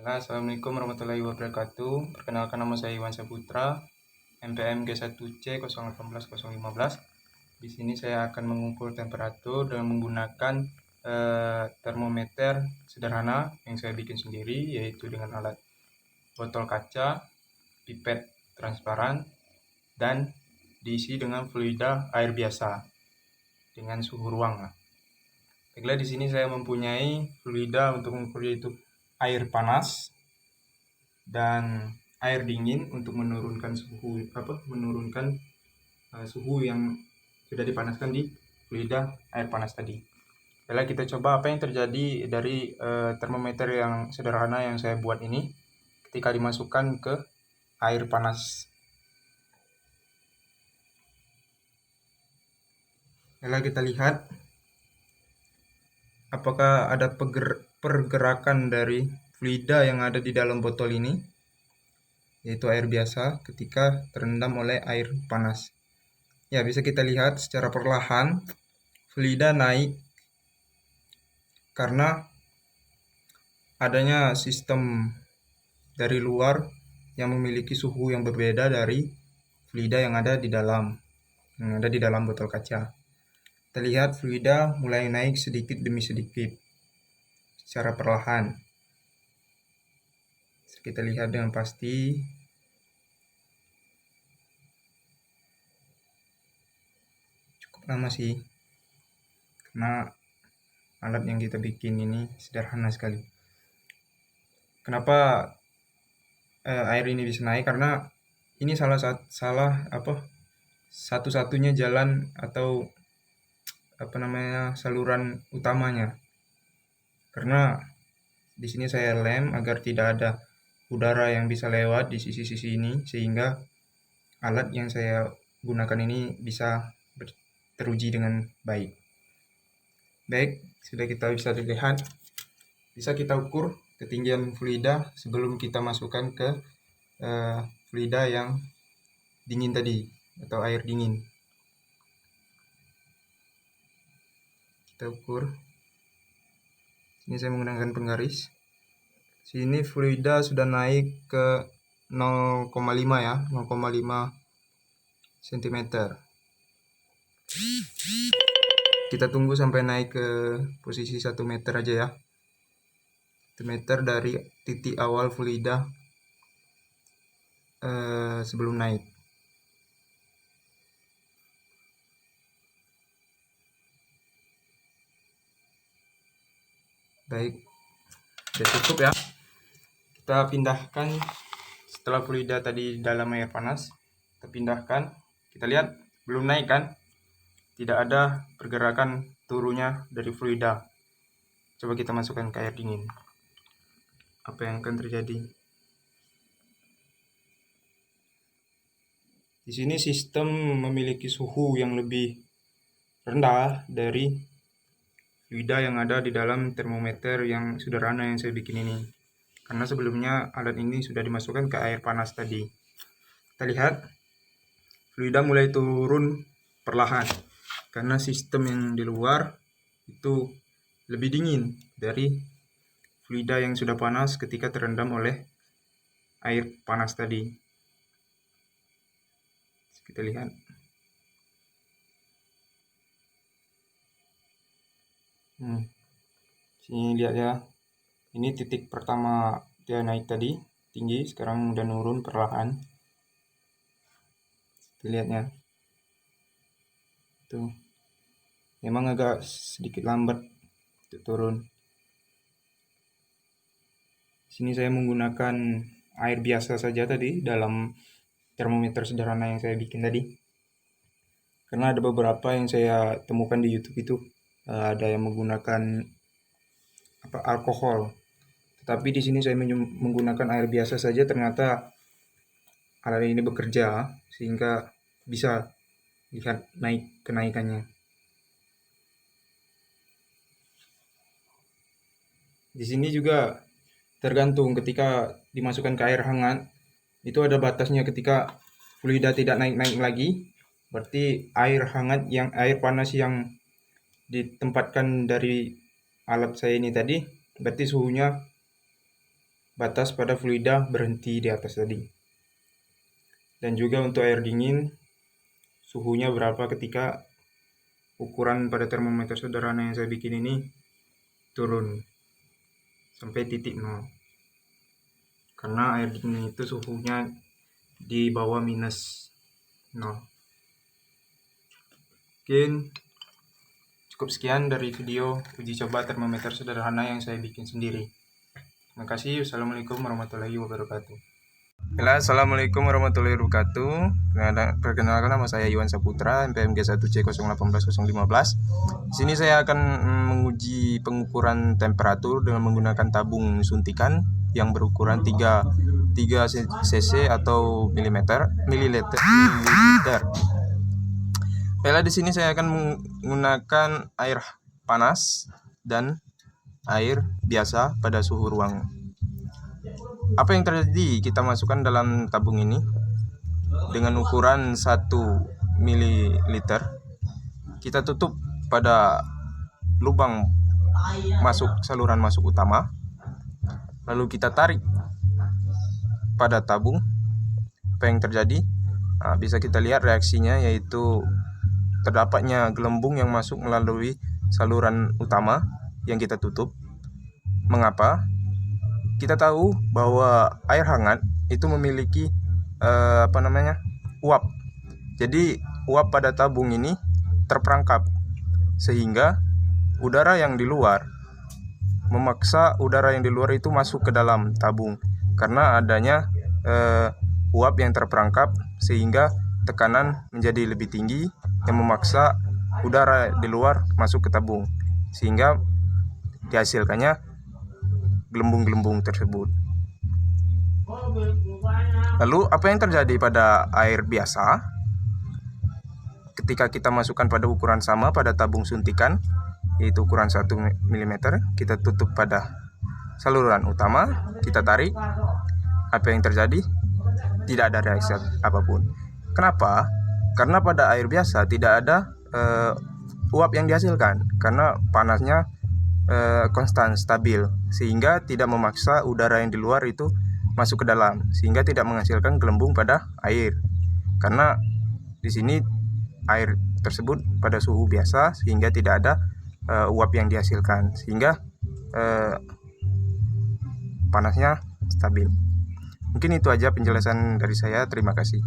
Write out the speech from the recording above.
Assalamualaikum warahmatullahi wabarakatuh. Perkenalkan, nama saya Iwan Saputra, MPM G1C081015. Di sini saya akan mengukur temperatur dengan menggunakan termometer sederhana yang saya bikin sendiri, yaitu dengan alat botol kaca, pipet transparan, dan diisi dengan fluida air biasa dengan suhu ruang. Baiklah, di sini saya mempunyai fluida untuk mengukur, yaitu air panas dan air dingin untuk menurunkan suhu yang sudah dipanaskan di fluida air panas tadi. Baiklah, kita coba apa yang terjadi dari termometer yang sederhana yang saya buat ini ketika dimasukkan ke air panas. Baiklah, kita lihat apakah ada pergerakan dari fluida yang ada di dalam botol ini, yaitu air biasa, ketika terendam oleh air panas. Ya, bisa kita lihat secara perlahan fluida naik karena adanya sistem dari luar yang memiliki suhu yang berbeda dari fluida yang ada di dalam botol kaca. Kita lihat fluida mulai naik sedikit demi sedikit secara perlahan. Kita lihat dengan pasti. Cukup lama sih, karena alat yang kita bikin ini sederhana sekali. Kenapa air ini bisa naik? Karena ini satu-satunya jalan atau saluran utamanya. Karena di sini saya lem agar tidak ada udara yang bisa lewat di sisi-sisi ini, sehingga alat yang saya gunakan ini bisa teruji dengan baik. Baik, sudah kita bisa lihat, bisa kita ukur ketinggian fluida sebelum kita masukkan ke fluida yang dingin tadi atau air dingin. Kita ukur. Ini saya menggunakan penggaris. Sini fluida sudah naik ke 0,5 ya, 0,5 cm. Kita tunggu sampai naik ke posisi 1 meter aja ya. 1 meter dari titik awal fluida sebelum naik. Baik, sudah cukup ya. Kita pindahkan setelah fluida tadi dalam air panas. Kita pindahkan. Kita lihat belum naik kan? Tidak ada pergerakan turunnya dari fluida. Coba kita masukkan ke air dingin. Apa yang akan terjadi? Di sini sistem memiliki suhu yang lebih rendah dari fluida yang ada di dalam termometer yang sederhana yang saya bikin ini. Karena sebelumnya alat ini sudah dimasukkan ke air panas tadi. Kita lihat fluida mulai turun perlahan karena sistem yang di luar itu lebih dingin dari fluida yang sudah panas ketika terendam oleh air panas tadi. Kita lihat. Sini lihat ya. Ini titik pertama dia naik tadi tinggi, sekarang udah nurun perlahan. Kita lihatnya. Tuh. Memang agak sedikit lambat untuk turun. Sini saya menggunakan air biasa saja tadi dalam termometer sederhana yang saya bikin tadi. Karena ada beberapa yang saya temukan di YouTube itu ada yang menggunakan alkohol. Tetapi di sini saya menggunakan air biasa saja, ternyata alat ini bekerja sehingga bisa lihat kenaikannya. Di sini juga tergantung ketika dimasukkan ke air hangat, itu ada batasnya. Ketika fluida tidak naik-naik lagi, berarti air panas yang ditempatkan dari alat saya ini tadi, berarti suhunya batas pada fluida berhenti di atas tadi. Dan juga untuk air dingin, suhunya berapa ketika ukuran pada termometer sederhana yang saya bikin ini turun sampai titik 0. Karena air dingin itu suhunya di bawah minus 0. Mungkin cukup sekian dari video uji coba termometer sederhana yang saya bikin sendiri. Terima kasih. Wassalamualaikum warahmatullahi wabarakatuh. Assalamualaikum warahmatullahi wabarakatuh. Perkenalkan, nama saya Iwan Saputra, MPMG 1C018015. Di sini saya akan menguji pengukuran temperatur dengan menggunakan tabung suntikan yang berukuran 3 cc atau mililiter. Baiklah, di sini saya akan menggunakan air panas dan air biasa pada suhu ruang. Apa yang terjadi? Kita masukkan dalam tabung ini dengan ukuran 1 ml. Kita tutup pada lubang saluran masuk utama. Lalu kita tarik pada tabung. Apa yang terjadi? Bisa kita lihat reaksinya, yaitu terdapatnya gelembung yang masuk melalui saluran utama yang kita tutup. Mengapa? Kita tahu bahwa air hangat itu memiliki uap. Jadi uap pada tabung ini terperangkap, sehingga udara yang di luar memaksa udara yang di luar itu masuk ke dalam tabung. Karena adanya uap yang terperangkap, sehingga tekanan menjadi lebih tinggi yang memaksa udara di luar masuk ke tabung, sehingga dihasilkannya gelembung-gelembung tersebut. Lalu apa yang terjadi pada air biasa? Ketika kita masukkan pada ukuran sama pada tabung suntikan, yaitu ukuran 1 mm, kita tutup pada saluran utama, kita tarik. Apa yang terjadi? Tidak ada reaksi apapun. Kenapa? Karena pada air biasa tidak ada uap yang dihasilkan, karena panasnya konstan, stabil, sehingga tidak memaksa udara yang di luar itu masuk ke dalam, sehingga tidak menghasilkan gelembung pada air. Karena di sini air tersebut pada suhu biasa, sehingga tidak ada uap yang dihasilkan, sehingga panasnya stabil. Mungkin itu aja penjelasan dari saya. Terima kasih.